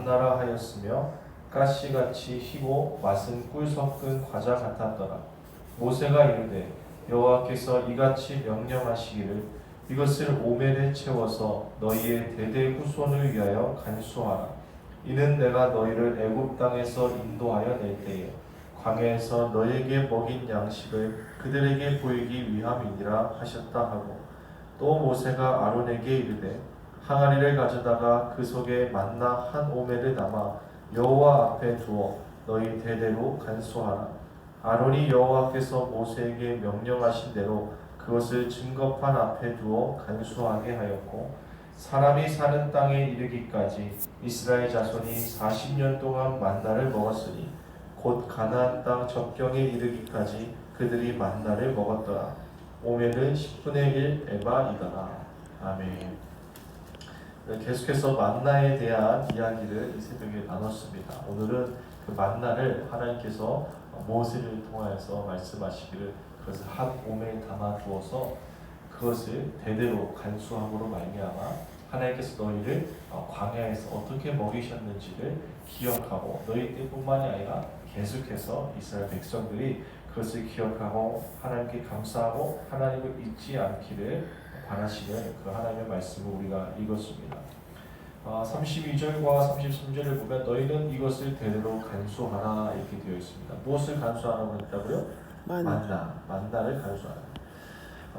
나라 하였으며 가시같이 희고 맛은 꿀 섞은 과자 같았더라. 모세가 이르되 여호와께서 이같이 명령하시기를 이것을 오멜에 채워서 너희의 대대 후손을 위하여 간수하라. 이는 내가 너희를 애굽 땅에서 인도하여 낼 때에 광야에서 너희에게 먹인 양식을 그들에게 보이기 위함이니라 하셨다 하고, 또 모세가 아론에게 이르되 항아리를 가져다가 그 속에 만나 한 오멜을 담아 여호와 앞에 두어 너희 대대로 간수하라. 아론이 여호와께서 모세에게 명령하신 대로 그것을 증거판 앞에 두어 간수하게 하였고, 사람이 사는 땅에 이르기까지 이스라엘 자손이 40년 동안 만나를 먹었으니 곧 가나안 땅 접경에 이르기까지 그들이 만나를 먹었더라. 오멜은 10분의 1 에바이더라. 아멘. 계속해서 만나에 대한 이야기를 이 새벽에 나눴습니다. 오늘은 그 만나를 하나님께서 모세를 통하여서 말씀하시기를 그것을 한 오멜에 담아 두어서 그것을 대대로 간수함으로 말미암아 하나님께서 너희를 광야에서 어떻게 먹이셨는지를 기억하고 너희 때뿐만이 아니라 계속해서 이스라엘 백성들이 그것을 기억하고 하나님께 감사하고 하나님을 잊지 않기를 바라시는 그 하나님의 말씀을 우리가 읽었습니다. 32절과 33절을 보면 너희는 이것을 대대로 간수하라 이렇게 되어 있습니다. 무엇을 간수하라고 했다고요? 만나를 간수하라.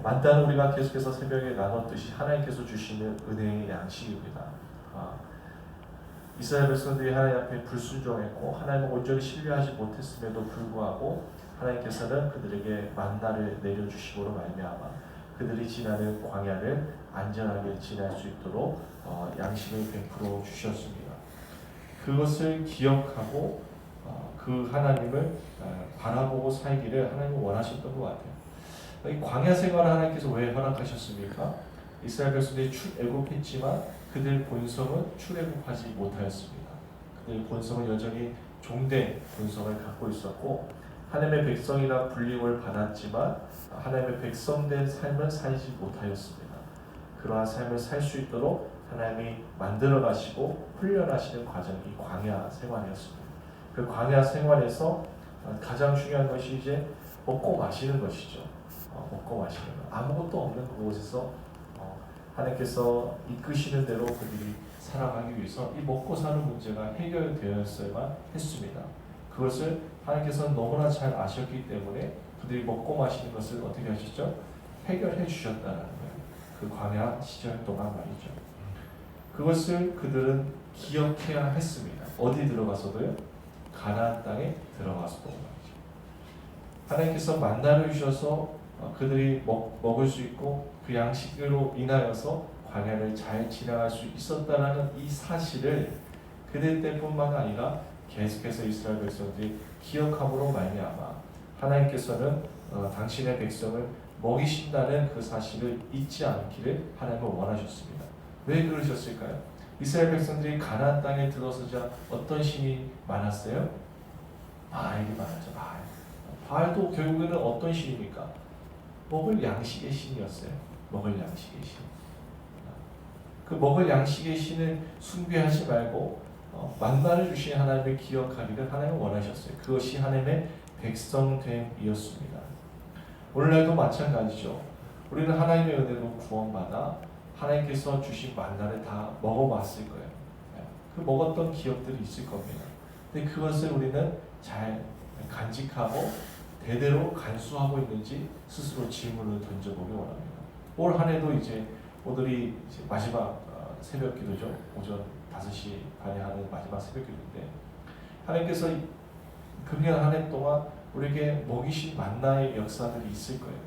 만나는 우리가 계속해서 새벽에 나눴듯이 하나님께서 주시는 은혜의 양식입니다. 이스라엘 백성들이 하나님 앞에 불순종했고 하나님을 온전히 신뢰하지 못했음에도 불구하고 하나님께서는 그들에게 만나를 내려주심으로 말미암아 그들이 지나는 광야를 안전하게 지날 수 있도록 양식을 베풀어 주셨습니다. 그것을 기억하고 그 하나님을 바라보고 살기를 하나님은 원하셨던 것 같아요. 이 광야 생활을 하나님께서 왜 허락하셨습니까? 이스라엘 백성들이 출애굽했지만 그들 본성은 출애굽하지 못하였습니다. 그들 본성은 여전히 종된 본성을 갖고 있었고 하나님의 백성이라 불림을 받았지만 하나님의 백성된 삶을 살지 못하였습니다. 그러한 삶을 살 수 있도록 하나님이 만들어 가시고 훈련하시는 과정이 광야 생활이었습니다. 그 광야 생활에서 가장 중요한 것이 이제 먹고 마시는 것이죠. 먹고 마시는 것. 아무것도 없는 그곳에서 하나님께서 이끄시는 대로 그들이 살아가기 위해서 이 먹고 사는 문제가 해결되었어야만 했습니다. 그것을 하나님께서는 너무나 잘 아셨기 때문에 그들이 먹고 마시는 것을 어떻게 하셨죠? 해결해 주셨다는 거예요. 그 광야 시절 동안 말이죠. 그것을 그들은 기억해야 했습니다. 어디 들어가서도요? 가나안 땅에 들어가서도 말이죠. 하나님께서 만나를 주셔서 그들이 먹을 수 있고 그 양식으로 인하여서 광야를 잘 지나갈 수 있었다라는 이 사실을 그들 때뿐만 아니라 계속해서 이스라엘 백성들이 기억함으로 말미암아 하나님께서는 당신의 백성을 먹이신다는 그 사실을 잊지 않기를 하나님은 원하셨습니다. 왜 그러셨을까요? 이스라엘 백성들이 가나안 땅에 들어서자 어떤 신이 많았어요? 바알이 많았죠. 바알도 결국에는 어떤 신입니까? 먹을 양식의 신이었어요. 먹을 양식의 신. 그 먹을 양식의 신을 숭배하지 말고 만나를 주신 하나님을 기억하기를 하나님은 원하셨어요. 그것이 하나님의 백성됨이었습니다. 오늘날도 마찬가지죠. 우리는 하나님의 은혜로 구원받아 하나님께서 주신 만나를 다 먹어봤을 거예요. 그 먹었던 기억들이 있을 겁니다. 근데 그것을 우리는 잘 간직하고 대대로 간수하고 있는지 스스로 질문을 던져보기 원합니다. 올 한 해도 이제 오늘이 이제 마지막 새벽 기도죠. 오전 5시 반에 하는 마지막 새벽 기도인데 하나님께서 금년 한 해 동안 우리에게 먹이신 만나의 역사들이 있을 거예요.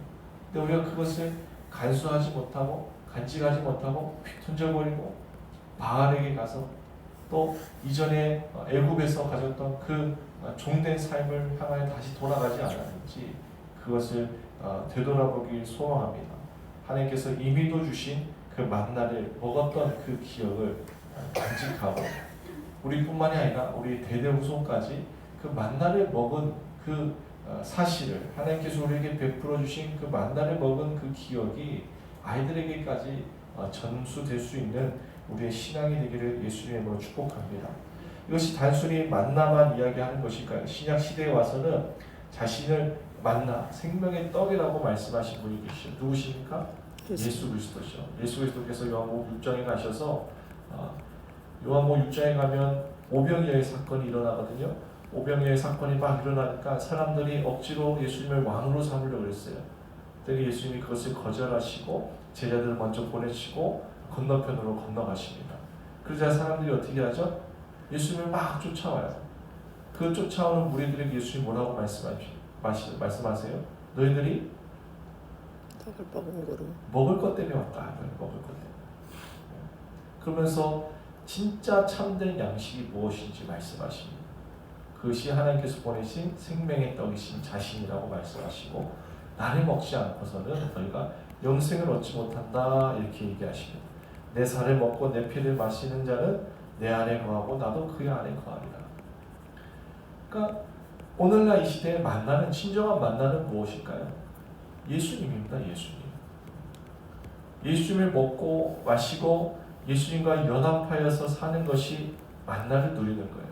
근데 우리가 그것을 간수하지 못하고 간직하지 못하고 휙 던져버리고 바알에게 가서 또 이전에 애굽에서 가졌던 그 종된 삶을 향하여 다시 돌아가지 않았는지 그것을 되돌아보길 소망합니다. 하나님께서 이미도 주신 그 만나를 먹었던 그 기억을 간직하고 우리뿐만이 아니라 우리 대대후손까지 그 만나를 먹은 그 사실을 하나님께서 우리에게 베풀어 주신 그 만나를 먹은 그 기억이 아이들에게까지 전수될 수 있는 우리의 신앙이 되기를 예수님의 이름으로 축복합니다. 이것이 단순히 만나만 이야기하는 것일까요? 신약 시대에 와서는 자신을 만나 생명의 떡이라고 말씀하신 분이 계시죠. 누구십니까? 예수 그리스도죠. 예수 그리스도께서 요한복음 6장에 가셔서 요한복음 6장에 가면 오병이어의 사건이 일어나거든요. 오병이어의 사건이 막 일어나니까 사람들이 억지로 예수님을 왕으로 삼으려고 그랬어요. 그때 예수님이 그것을 거절하시고 제자들을 먼저 보내시고 건너편으로 건너가십니다. 그러자 사람들이 어떻게 하죠? 예수님을 막 쫓아와요. 그 쫓아오는 무리들에게 예수님이 뭐라고 말씀하세요? 너희들이 먹을 것 때문에 왔다. 먹을 것 때문에. 그러면서 진짜 참된 양식이 무엇인지 말씀하십니다. 그것이 하나님께서 보내신 생명의 떡이신 자신이라고 말씀하시고 나를 먹지 않고서는 너희가 영생을 얻지 못한다 이렇게 얘기하십니다. 내 살을 먹고 내 피를 마시는 자는 내 안에 거하고 나도 그 안에 거하리라. 그러니까 오늘날 이 시대에 만나는 진정한 만나는 무엇일까요? 예수님입니다. 예수님을 먹고 마시고 예수님과 연합하여서 사는 것이 만나를 누리는 거예요.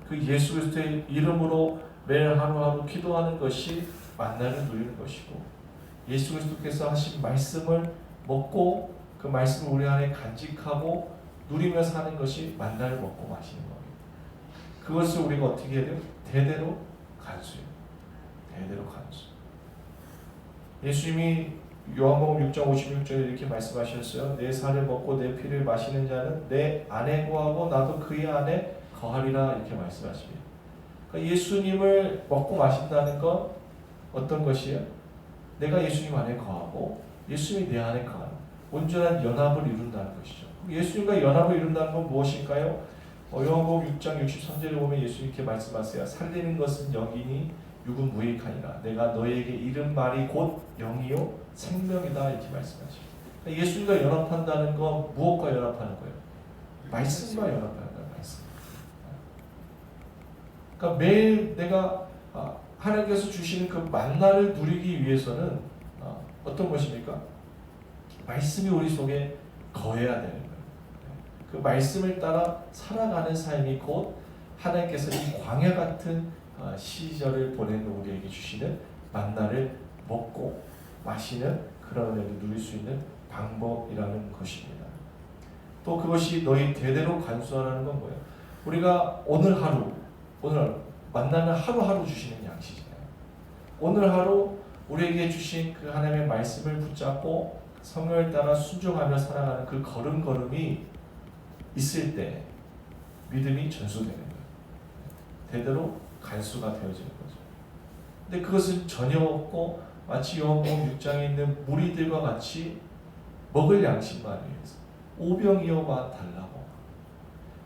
그 예수 그리스도의 이름으로 매일 하루하루 기도하는 것이 만나를 누리는 것이고 예수 그리스도께서 하신 말씀을 먹고 그 말씀을 우리 안에 간직하고 누리며 사는 것이 만나를 먹고 마시는 겁니다. 그것을 우리가 어떻게 해야 돼요? 대대로 간수해요. 대대로 간수. 예수님이 요한복음 6장 56절에 이렇게 말씀하셨어요. 내 살을 먹고 내 피를 마시는 자는 내 안에 거하고 나도 그의 안에 거하리라 이렇게 말씀하십니다. 그러니까 예수님을 먹고 마신다는 건 어떤 것이에요? 내가 예수님 안에 거하고 예수님이 내 안에 거하는 온전한 연합을 이룬다는 것이죠. 예수님과 연합을 이룬다는 건 무엇일까요? 요한복음 6장 63절에 보면 예수님 이렇게 말씀하세요. 살리는 것은 영이니 육은 무익하니라. 내가 너에게 이른 말이 곧 영이요 생명이다 이렇게 말씀하죠. 그러니까 예수님과 연합한다는 건 무엇과 연합하는 거예요? 말씀과 연합하는 거예요. 말씀. 그러니까 매일 내가 하나님께서 주시는 그 만나를 누리기 위해서는 어떤 것입니까? 말씀이 우리 속에 거해야 되는 거예요. 그 말씀을 따라 살아가는 삶이 곧 하나님께서 이 광야 같은 시절을 보내는 우리에게 주시는 만나를 먹고 마시는 그런 은혜를 누릴 수 있는 방법이라는 것입니다. 또 그것이 너희 대대로 간수하라는 건 뭐예요? 우리가 오늘 만나는 하루하루 주시는 양식이잖아요. 오늘 하루 우리에게 주신 그 하나님의 말씀을 붙잡고 성령을 따라 순종하며 살아가는 그 걸음걸음이 있을 때 믿음이 전수되는 거예요. 대대로 간수가 되어지는 거죠. 근데 그것은 전혀 없고 마치 요한복음 6장에 있는 무리들과 같이 먹을 양식만 위해서 오병이어만 달라고.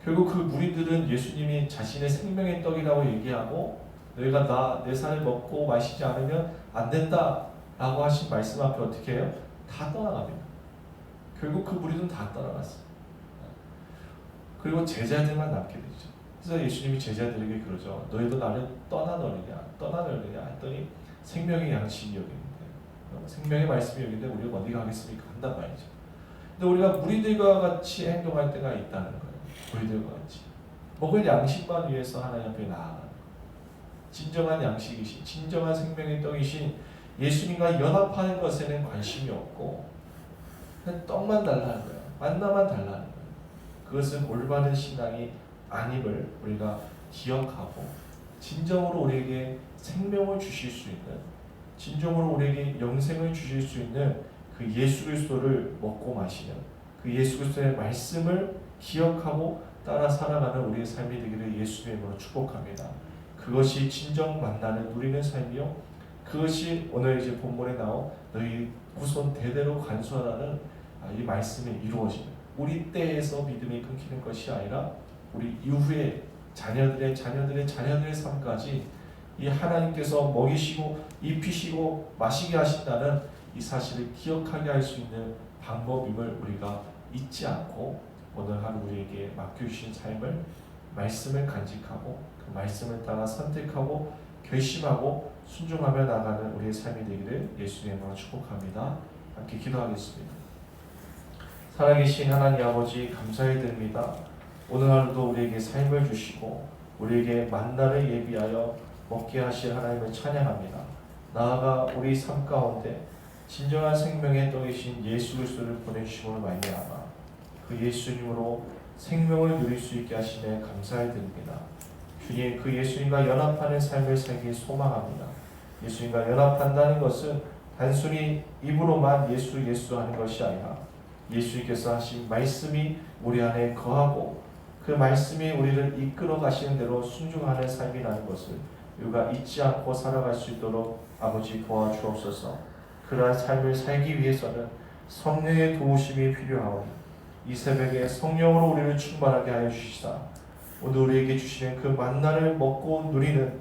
결국 그 무리들은 예수님이 자신의 생명의 떡이라고 얘기하고 너희가 내 살을 먹고 마시지 않으면 안 된다라고 하신 말씀 앞에 어떻게 해요? 다 떠나갑니다. 결국 그 무리들은 다 떠나갔어요. 그리고 제자들만 남게 되죠. 그래서 예수님이 제자들에게 그러죠. 너희도 나를 떠나느냐 했더니 생명의 양식이 여기 있는데 생명의 말씀이 여기 있는데 우리가 어디 가겠습니까? 한단 말이죠. 근데 우리가 무리들과 같이 행동할 때가 있다는 거예요. 무리들과 같이 먹을 양식만 위해서 하나님 앞에 나아가는 거예요. 진정한 양식이신 진정한 생명의 떡이신 예수님과 연합하는 것에는 관심이 없고 그냥 떡만 달라는 거예요. 만나만 달라는 거예요. 그것은 올바른 신앙이 아님을 우리가 기억하고 진정으로 우리에게 생명을 주실 수 있는 진정으로 우리에게 영생을 주실 수 있는 그 예수 그리스도를 먹고 마시는 그 예수 그리스도의 말씀을 기억하고 따라 살아가는 우리의 삶이 되기를 예수의 이름으로 축복합니다. 그것이 진정 만나는 누리는 삶이요 그것이 오늘 이제 본문에 나온 너희 후손 대대로 간수하라는 이 말씀이 이루어지는 우리 때에서 믿음이 끊기는 것이 아니라 우리 이후에 자녀들의 삶까지 이 하나님께서 먹이시고 입히시고 마시게 하신다는 이 사실을 기억하게 할 수 있는 방법임을 우리가 잊지 않고 오늘 하루 우리에게 맡겨주신 삶을 말씀을 간직하고 그 말씀을 따라 선택하고 결심하고 순종하며 나가는 우리의 삶이 되기를 예수님의 이름으로 축복합니다. 함께 기도하겠습니다. 살아계신 하나님 아버지 감사히 드립니다. 오늘 하루도 우리에게 삶을 주시고 우리에게 만나를 예비하여 먹게 하실 하나님을 찬양합니다. 나아가 우리 삶 가운데 진정한 생명의 떡이신 예수 그리스도를 보내주심으로 말미암아 그 예수님으로 생명을 누릴 수 있게 하심에 감사를 드립니다. 주님, 그 예수님과 연합하는 삶을 살기 소망합니다. 예수님과 연합한다는 것은 단순히 입으로만 예수 예수 하는 것이 아니라 예수님께서 하신 말씀이 우리 안에 거하고 그 말씀이 우리를 이끌어 가시는 대로 순종하는 삶이라는 것을 우리가 잊지 않고 살아갈 수 있도록 아버지 도와주옵소서. 그러한 삶을 살기 위해서는 성령의 도우심이 필요하오니 이 새벽에 성령으로 우리를 충만하게 하여 주시사 오늘 우리에게 주시는 그 만나를 먹고 누리는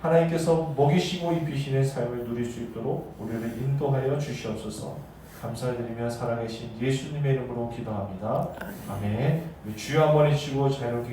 하나님께서 먹이시고 입히시는 삶을 누릴 수 있도록 우리를 인도하여 주시옵소서. 감사드리며 살아계신 예수님의 이름으로 기도합니다. 아멘. 주여 한번 해주시고 자유롭게